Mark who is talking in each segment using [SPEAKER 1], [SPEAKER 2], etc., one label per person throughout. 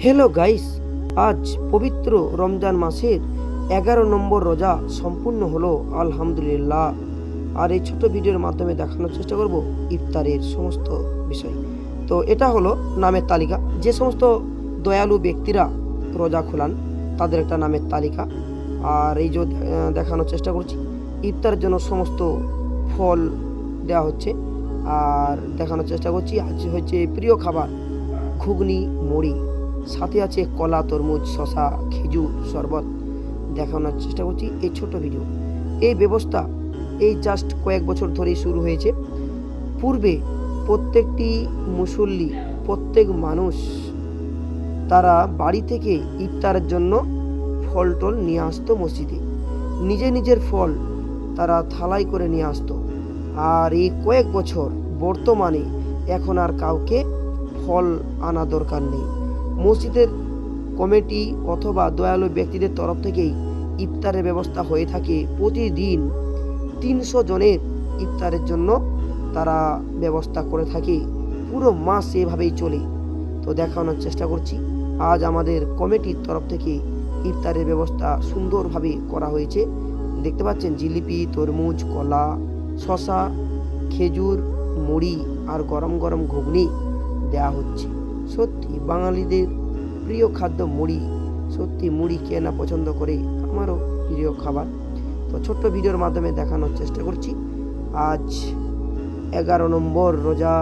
[SPEAKER 1] Hello guys, আজ পবিত্র রমজান মাসের 11 নম্বর রোজা সম্পূর্ণ হলো আলহামদুলিল্লাহ। আর এই ছোট ভিডিওর মাধ্যমে দেখানোর চেষ্টা করব ইফতারের সমস্ত বিষয়। তো এটা হলো নামের তালিকা, যে সমস্ত দয়ালু ব্যক্তিরা রোজা খোলান তাদের একটা নামের তালিকা। আর এই যে দেখানোর চেষ্টা করছি ইফতারের জন্য সমস্ত ফল দেওয়া হচ্ছে। আর দেখানোর চেষ্টা করছি আজ হচ্ছে প্রিয় খাবার ঘুগনি মুড়ি, সাথে আছে কলা, তরমুজ, শশা, খেজুর, শরবত। দেখানোর চেষ্টা করছি এই ছোট ভিডিও। এই ব্যবস্থা এই জাস্ট কয়েক বছর ধরেই শুরু হয়েছে। পূর্বে প্রত্যেকটি মুসল্লি, প্রত্যেক মানুষ তারা বাড়ি থেকে ইফতারের জন্য ফল টল নিয়ে আসতো মসজিদে, নিজের ফল তারা থালাই করে নিয়ে আসতো। আর এই কয়েক বছর বর্তমানে এখন আর কাউকে ফল আনা দরকার নেই। মসজিদের কমিটি অথবা দয়ালু ব্যক্তিদের তরফ থেকেই ইফতারের ব্যবস্থা হয়ে থাকে। প্রতিদিন 300 জনের ইফতারের জন্য তারা ব্যবস্থা করে থাকে। পুরো মাস এভাবেই চলে। তো দেখানোর চেষ্টা করছি আজ আমাদের কমিটির তরফ থেকে ইফতারের ব্যবস্থা সুন্দরভাবে করা হয়েছে। দেখতে পাচ্ছেন জিলিপি, তরমুজ, কলা, শশা, খেজুর, মুড়ি আর গরম গরম ঘুগনি দেওয়া হচ্ছে। সত্যি বাঙালিদের প্রিয় খাদ্য মুড়ি। সত্যি মুড়ি কে না পছন্দ করে, আমারও প্রিয় খাবার। তো ছোট্ট ভিডিওর মাধ্যমে দেখানোর চেষ্টা করছি আজ 11 নম্বর রোজা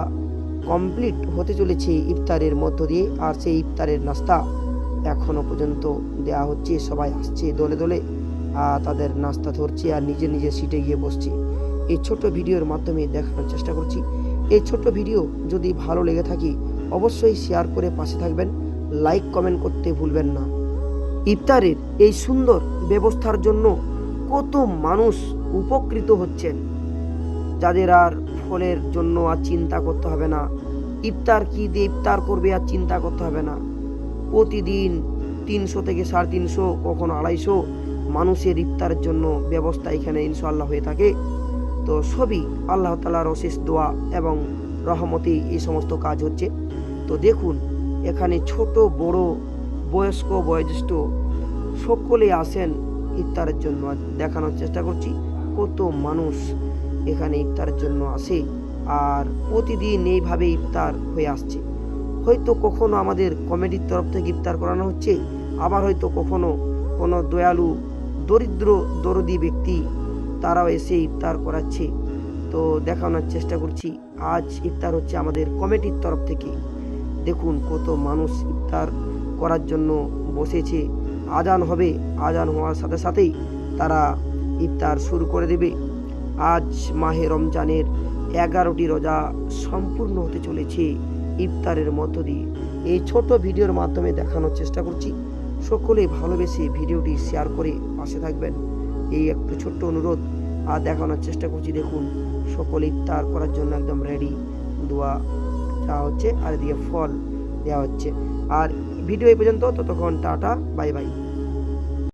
[SPEAKER 1] কমপ্লিট হতে চলেছে ইফতারের মধ্য দিয়ে। আর সেই ইফতারের নাস্তা এখনো পর্যন্ত দেওয়া হচ্ছে। সবাই আসছে দলে দলে, তাদের নাস্তা ধরছে আর নিজের সিটে গিয়ে বসছে। এই ছোট ভিডিওর মাধ্যমে দেখানোর চেষ্টা করছি। এই ছোট ভিডিও যদি ভালো লেগে থাকে অবশ্যই শেয়ার করে পাশে থাকবেন, লাইক কমেন্ট করতে ভুলবেন না। ইফতারের এই সুন্দর ব্যবস্থার জন্য কত মানুষ উপকৃত হচ্ছেন, যাদের আর ফলের জন্য আর চিন্তা করতে হবে না, ইফতার কি দিয়ে ইফতার করবে আর চিন্তা করতে হবে না। প্রতিদিন 300 থেকে 350, কখনো 250 মানুষের ইফতারের জন্য ব্যবস্থা এখানে ইনশাআল্লাহ হয়ে থাকে। তো সবই আল্লাহ তাআলার অশেষ দোয়া এবং রহমতে এই সমস্ত কাজ হচ্ছে। তো দেখুন এখানে ছোট বড়, বয়স্ক বয়োজ্যেষ্ঠ সকলে আসেন ইফতারের জন্য। দেখানোর চেষ্টা করছি কত মানুষ এখানে ইফতারের জন্য আসে। আর প্রতিদিন এইভাবে ইফতার হয়ে আসছে। হয়তো কখনো আমাদের কমিটির তরফ থেকে ইফতার করানো হচ্ছে, আবার হয়তো কখনো কোনো দয়ালু দরিদ্র দরদি ব্যক্তি তারাও এসে ইফতার করাচ্ছে। তো দেখানোর চেষ্টা করছি আজ ইফতার হচ্ছে আমাদের কমিটির তরফ থেকে। দেখুন কত মানুষ ইফতার করার জন্য বসেছে। আজান হবে, আজান হওয়ার সাথে সাথেই তারা ইফতার শুরু করে দেবে। আজ মাহে রমজানের 11টি রোজা সম্পূর্ণ হতে চলেছে ইফতারের মধ্য দিয়ে। এই ছোট ভিডিওর মাধ্যমে দেখানোর চেষ্টা করছি। সকলে ভালোবেসে ভিডিওটি শেয়ার করে পাশে থাকবেন, এই একটু ছোট্ট অনুরোধ। আর দেখানোর চেষ্টা করছি দেখুন সকলে ইফতার করার জন্য একদম রেডি। দোয়া চাওয়া হচ্ছে আর এদিকে ফল দেওয়া হচ্ছে। আর ভিডিও এই পর্যন্ত, ততক্ষণ টাটা, বাই বাই।